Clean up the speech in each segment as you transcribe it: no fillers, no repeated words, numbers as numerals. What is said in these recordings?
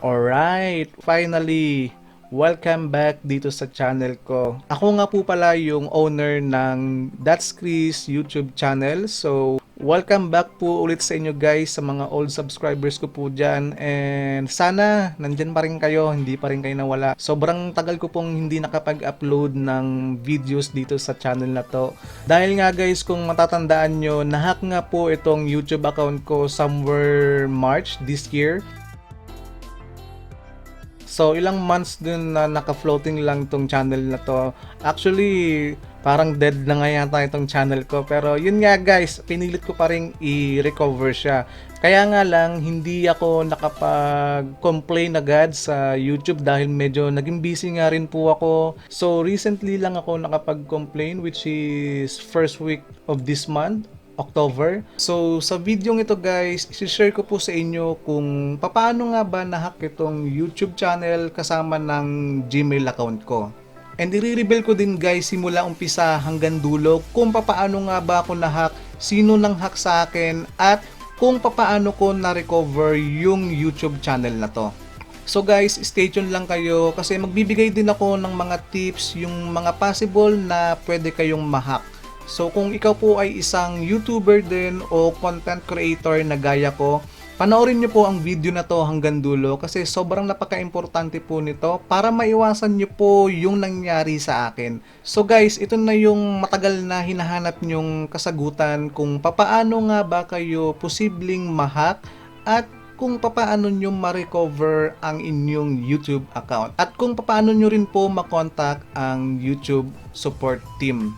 Alright, finally, welcome back dito sa channel ko. Ako nga po pala yung owner ng That's Chris YouTube channel. So, welcome back po ulit sa inyo guys, sa mga old subscribers ko po dyan. And sana, nandyan pa rin kayo, hindi pa rin kayo nawala. Sobrang tagal ko pong hindi nakapag-upload ng videos dito sa channel na to. Dahil nga guys, kung matatandaan nyo, nahack nga po itong YouTube account ko somewhere March this year. So, ilang months din na naka-floating lang tong channel na to. Actually, parang dead na nga yata itong channel ko. Pero yun nga guys, pinilit ko pa rin i-recover siya. Kaya nga lang, hindi ako nakapag-complain agad sa YouTube dahil medyo naging busy nga rin po ako. So, recently lang ako nakapag-complain, which is first week of this month, October. So, sa video ito guys, isi-share ko po sa inyo kung paano nga ba nahack itong YouTube channel kasama ng Gmail account ko. And i-reveal ko din guys simula umpisa hanggang dulo kung paano nga ba ako nahack, sino nang hack sa akin, at kung paano ko na-recover yung YouTube channel na to. So guys, stay tuned lang kayo kasi magbibigay din ako ng mga tips, yung mga possible na pwede kayong mahack. So kung ikaw po ay isang YouTuber din o content creator na gaya ko, panoorin nyo po ang video na to hanggang dulo kasi sobrang napaka-importante po nito para maiwasan nyo po yung nangyari sa akin. So guys, ito na yung matagal na hinahanap nyong kasagutan kung papaano nga ba kayo posibleng mahack at kung papaano nyo ma-recover ang inyong YouTube account at kung papaano nyo rin po makontak ang YouTube support team.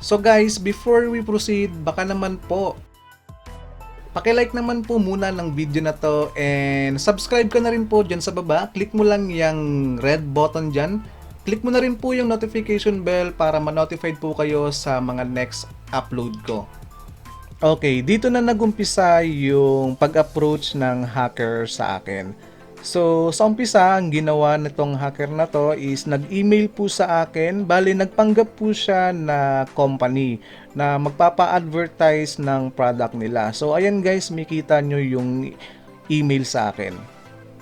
So guys, before we proceed, baka naman po paki-like naman po muna ng video na to and subscribe ka na rin po dyan sa baba. Click mo lang yung red button dyan. Click mo na rin po yung notification bell para ma-notified po kayo sa mga next upload ko. Okay, dito na nagumpisa yung pag-approach ng hacker sa akin. So, sa umpisa, ang ginawa nitong hacker na to is nag-email po sa akin. Bali, nagpanggap po siya na company na magpapa-advertise ng product nila. So, ayan guys, makita nyo yung email sa akin.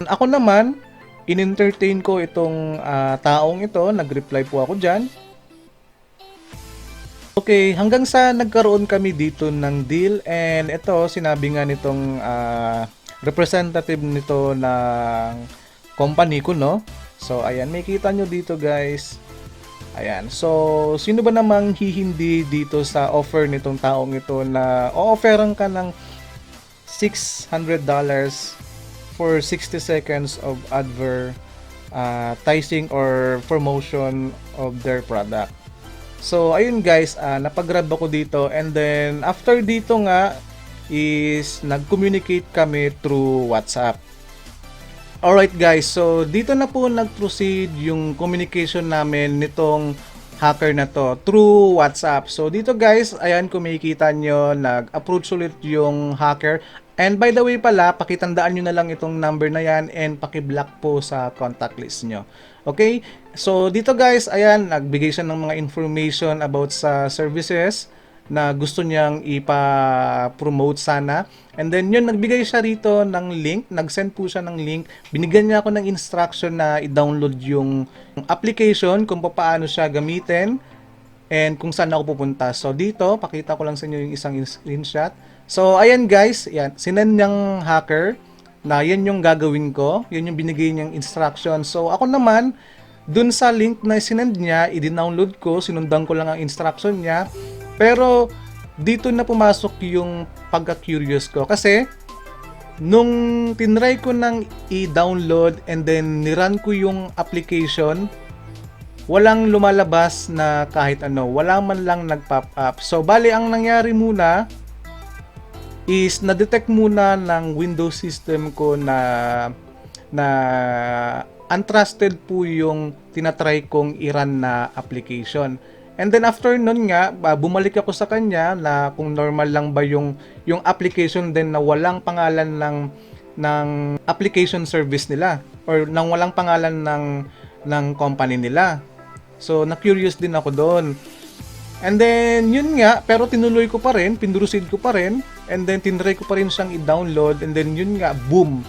Ako naman, in-entertain ko itong taong ito. Nag-reply po ako dyan. Okay, hanggang sa nagkaroon kami dito ng deal and ito, sinabi nga nitong representative nito ng company ko, no? So, ayan, may kita nyo dito guys. Ayan, so, sino ba namang hihindi dito sa offer nitong taong ito na o-offeran ka ng $600 for 60 seconds of advertising or promotion of their product. So, ayun guys, napag-grab ako dito and then after dito nga is nag-communicate kami through WhatsApp. Alright guys, so dito na po nag-proceed yung communication namin nitong hacker na to through WhatsApp. So dito guys, ayan kung makikita nyo, nag-approach ulit yung hacker. And by the way pala, pakitandaan nyo na lang itong number na yan and paki-block po sa contact list nyo. Okay? So dito guys, ayan, nagbigay siya ng mga information about sa services na gusto niyang ipa-promote sana. And then yun, nagbigay siya rito ng link, nag-send po siya ng link. Binigyan niya ako ng instruction na i-download yung application, kung paano siya gamitin, and kung saan ako pupunta. So dito, pakita ko lang sa inyo yung isang screenshot. So ayan guys, yan, sinend niyang hacker na yan yung gagawin ko, yan yung binigay niyang instruction. So ako naman, dun sa link na sinend niya, i-download ko, sinundan ko lang ang instruction niya. Pero dito na pumasok yung pagka-curious ko kasi nung tinry ko nang i-download and then nirun ko yung application, walang lumalabas na kahit ano, wala man lang nag-pop up. So bali ang nangyari muna is na-detect muna ng Windows system ko na untrusted po yung tinatry kong i-run na application. And then after nun nga, bumalik ako sa kanya na kung normal lang ba yung application din na walang pangalan ng application service nila or nang walang pangalan ng company nila. So na-curious din ako doon. And then yun nga, pero tinuloy ko pa rin, pinroceed ko pa rin, and then tinry ko pa rin siyang i-download and then yun nga, boom,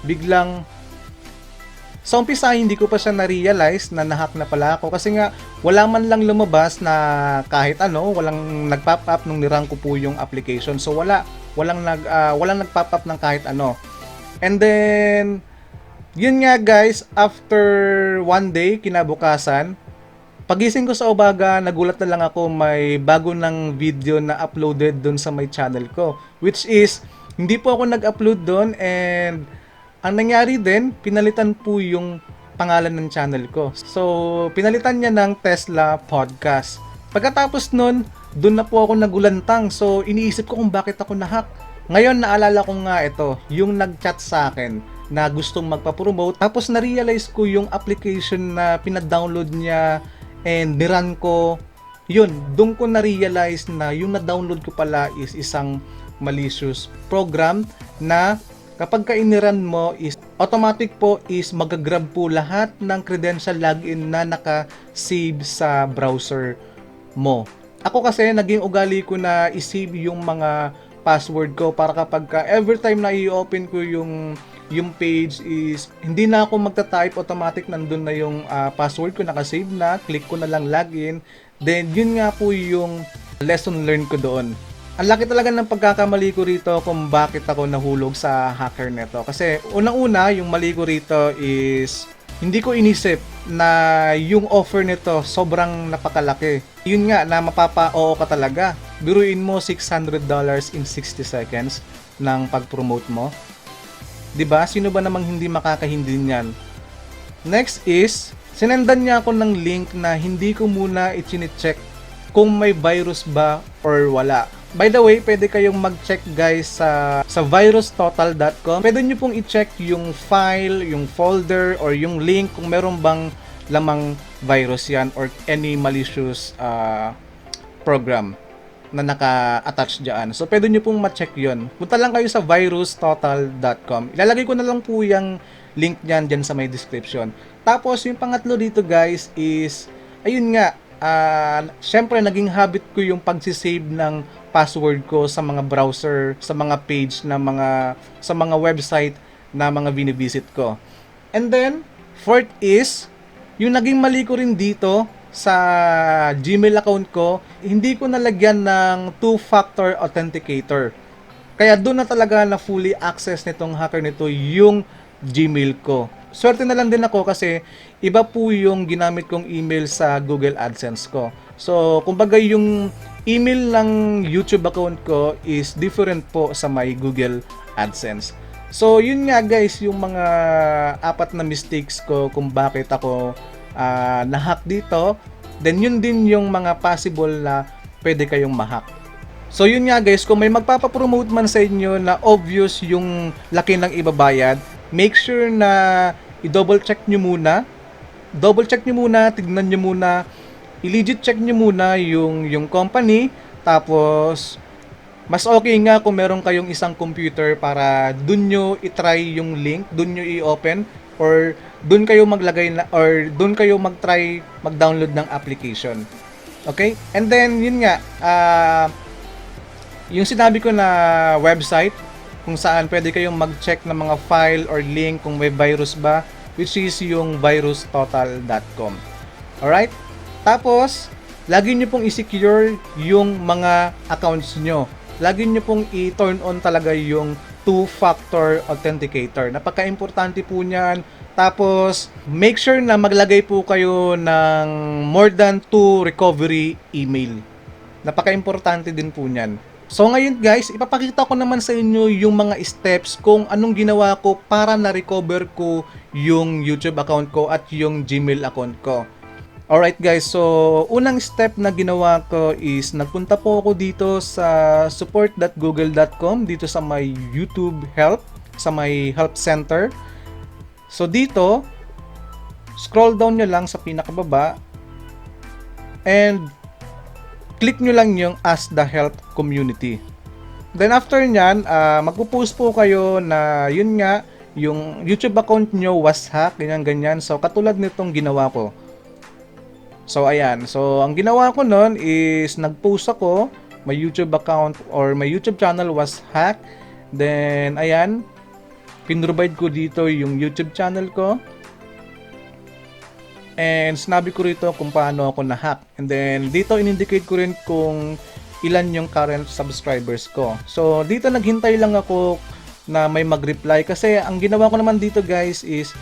biglang Sa umpisa, hindi ko pa siya na-realize na nahack na pala ako kasi nga wala man lang lumabas na kahit ano, walang nag-pop up nung nirang ko po yung application. So walang nag-pop up ng kahit ano. And then yun nga guys, after one day, kinabukasan, pagising ko sa umaga, nagulat na lang ako may bago ng video na uploaded dun sa my channel ko. Which is, hindi po ako nag-upload dun and ang nangyari din, pinalitan po yung pangalan ng channel ko. So, pinalitan niya ng Tesla Podcast. Pagkatapos nun, dun na po ako nagulantang. So, iniisip ko kung bakit ako nahack. Ngayon, naalala ko nga ito, yung nag-chat sa akin na gustong magpa-promote. Tapos, na-realize ko yung application na pinadownload niya and niran ko. Yun, doon ko na-realize na yung na-download ko pala is isang malicious program na kapag ka-iniran mo is automatic po is magagrab po lahat ng credential login na naka-save sa browser mo. Ako kasi naging ugali ko na i-save yung mga password ko para kapag ka every time na i-open ko yung page is hindi na ako magta-type, automatic nandun na yung password ko naka-save na, click ko na lang login. Then yun nga po yung lesson learned ko doon. Ang laki talaga ng pagkakamali ko rito kung bakit ako nahulog sa hacker neto. Kasi unang-una, yung mali ko rito is hindi ko inisip na yung offer nito sobrang napakalaki. Yun nga, na mapapa-oo ka talaga. Biruin mo $600 in 60 seconds ng pag-promote mo. 'Di ba? Sino ba namang hindi makakahindi niyan? Next is, sinendan niya ako ng link na hindi ko muna i-check kung may virus ba or wala. By the way, pwede kayong mag-check guys sa virustotal.com. Pwede nyo pong i-check yung file, yung folder, or yung link kung meron bang lamang virus yan or any malicious program na naka-attach dyan. So, pwede nyo pong ma-check yun. Punta lang kayo sa virustotal.com. Ilalagay ko na lang po yung link nyan dyan sa may description. Tapos, yung pangatlo dito guys is, ayun nga, syempre naging habit ko yung pagsisave ng password ko sa mga browser, sa mga page na sa mga website na mga binivisit ko. And then, fourth is, yung naging mali ko rin dito sa Gmail account ko, hindi ko nalagyan ng two-factor authenticator. Kaya doon na talaga na fully access nitong hacker nito yung Gmail ko. Swerte na lang din ako kasi iba po yung ginamit kong email sa Google AdSense ko. So, kumbaga yung email ng YouTube account ko is different po sa my Google AdSense. So, yun nga guys, yung mga apat na mistakes ko kung bakit ako na-hack dito. Then, yun din yung mga possible na pwede kayong ma-hack. So, yun nga guys, kung may magpapapromote man sa inyo na obvious yung laki ng ibabayad, make sure na i-double check nyo muna. Double check nyo muna, tignan nyo muna, i-legit check nyo muna yung company. Tapos, mas okay nga kung meron kayong isang computer para dun nyo i-try yung link, dun nyo i-open, or dun kayo maglagay na, or dun kayo mag-try mag-download ng application. Okay? And then, yun nga, yung sinabi ko na website, kung saan pwede kayong mag-check ng mga file or link kung may virus ba, which is yung virustotal.com. Alright? Tapos, lagi nyo pong i-secure yung mga accounts nyo. Lagi nyo pong i-turn on talaga yung two-factor authenticator. Napaka-importante po niyan. Tapos, make sure na maglagay po kayo ng more than 2 recovery email. Napaka-importante din po niyan. So ngayon guys, ipapakita ko naman sa inyo yung mga steps kung anong ginawa ko para na-recover ko yung YouTube account ko at yung Gmail account ko. Alright guys, so unang step na ginawa ko is nagpunta po ako dito sa support.google.com, dito sa my YouTube help, sa my help center. So dito, scroll down nyo lang sa pinakababa and click nyo lang yung Ask the Help Community. Then after nyan, magpo-post po kayo na yun nga, yung YouTube account nyo was hacked, ganyan-ganyan. So katulad nitong ginawa ko. So ayan, so ang ginawa ko nun is nag-post ako, my YouTube account or my YouTube channel was hacked. Then ayan, pinrovide ko dito yung YouTube channel ko. And sinabi ko rito kung paano ako na-hack. And then dito in-indicate ko rin kung ilan yung current subscribers ko. So dito naghintay lang ako na may mag-reply kasi ang ginawa ko naman dito guys is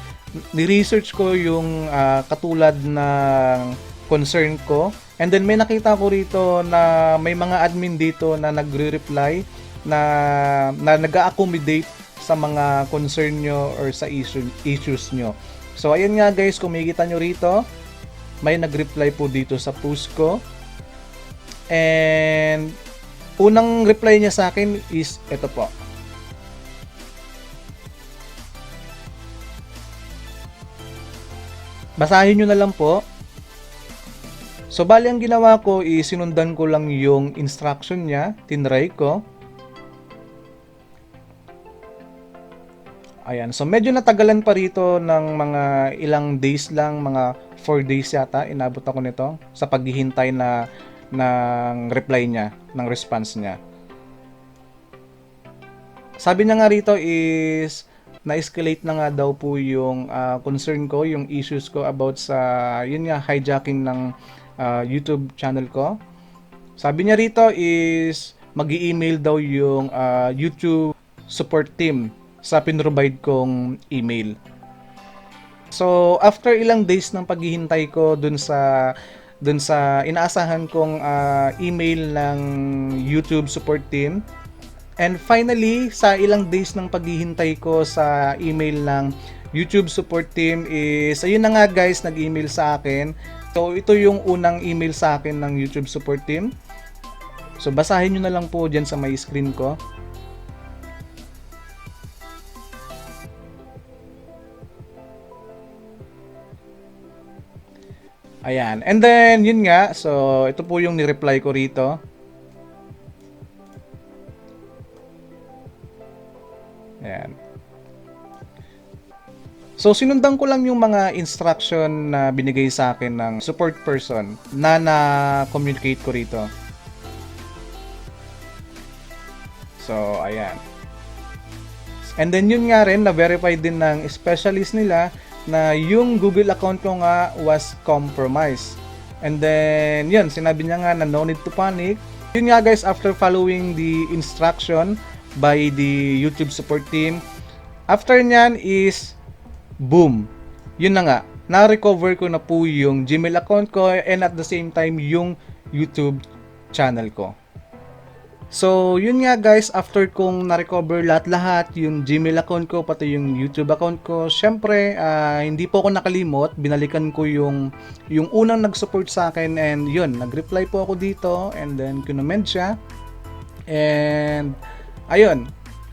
ni-research ko yung katulad ng concern ko. And then may nakita ko rito na may mga admin dito na nagre-reply na nag-accommodate sa mga concern nyo or sa issues nyo. So ayun nga guys, kung makikita nyo rito, may nag-reply po dito sa post ko. And unang reply niya sa akin is ito po. Basahin nyo na lang po. So bali ang ginawa ko is sinundan ko lang yung instruction niya, tinry ko. Ayan, so medyo natagalan pa rito ng mga ilang days lang, mga 4 days yata, inabot ako nito sa paghihintay ng reply niya, ng response niya. Sabi niya nga rito is, na-escalate na nga daw po yung concern ko, yung issues ko about sa, yun nga, hijacking ng YouTube channel ko. Sabi niya rito is, mag-i-email daw yung YouTube support team sa pinrovide kong email. So, after ilang days ng paghihintay ko dun sa inaasahan kong email ng YouTube support team, and finally, sa ilang days ng paghihintay ko sa email ng YouTube support team is, ayun na nga guys, nag-email sa akin. So, ito yung unang email sa akin ng YouTube support team. So, basahin nyo na lang po dyan sa may screen ko. Ayan. And then, yun nga. So, ito po yung ni-reply ko rito. Ayan. So, sinundan ko lang yung mga instruction na binigay sa akin ng support person na na-communicate ko rito. So, ayan. And then, yun nga rin, na-verify din ng specialist nila na yung Google account ko nga was compromised. And then, yun, sinabi niya nga na no need to panic. Yun nga guys, after following the instruction by the YouTube support team, after nyan is, boom! Yun na nga, na-recover ko na po yung Gmail account ko and at the same time yung YouTube channel ko. So, yun nga guys, after kong na-recover lahat-lahat, yung Gmail account ko, pati yung YouTube account ko, syempre, hindi po ako nakalimot, binalikan ko yung unang nag-support sa akin, and yun, nag-reply po ako dito, and then kinoment siya, and ayun.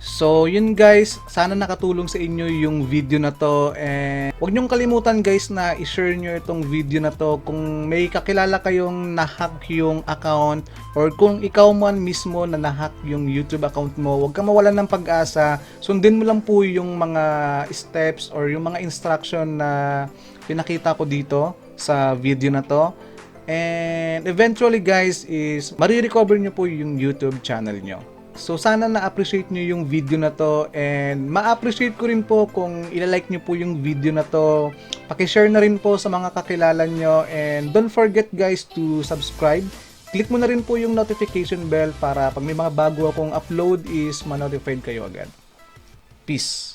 So, yun guys, sana nakatulong sa inyo yung video na to, and huwag nyong kalimutan guys na i-share nyo itong video na to kung may kakilala kayong na-hack yung account, or kung ikaw man mismo na na-hack yung YouTube account mo, huwag kang mawalan ng pag-asa. Sundin mo lang po yung mga steps or yung mga instruction na pinakita ko dito sa video na to, and eventually guys is marirecover nyo po yung YouTube channel nyo. So sana na-appreciate nyo yung video na to, and ma-appreciate ko rin po kung ilalike nyo po yung video na to. Paki-share na rin po sa mga kakilala nyo, and don't forget guys to subscribe. Click mo na rin po yung notification bell para pag may mga bago akong upload is ma-notified kayo agad. Peace!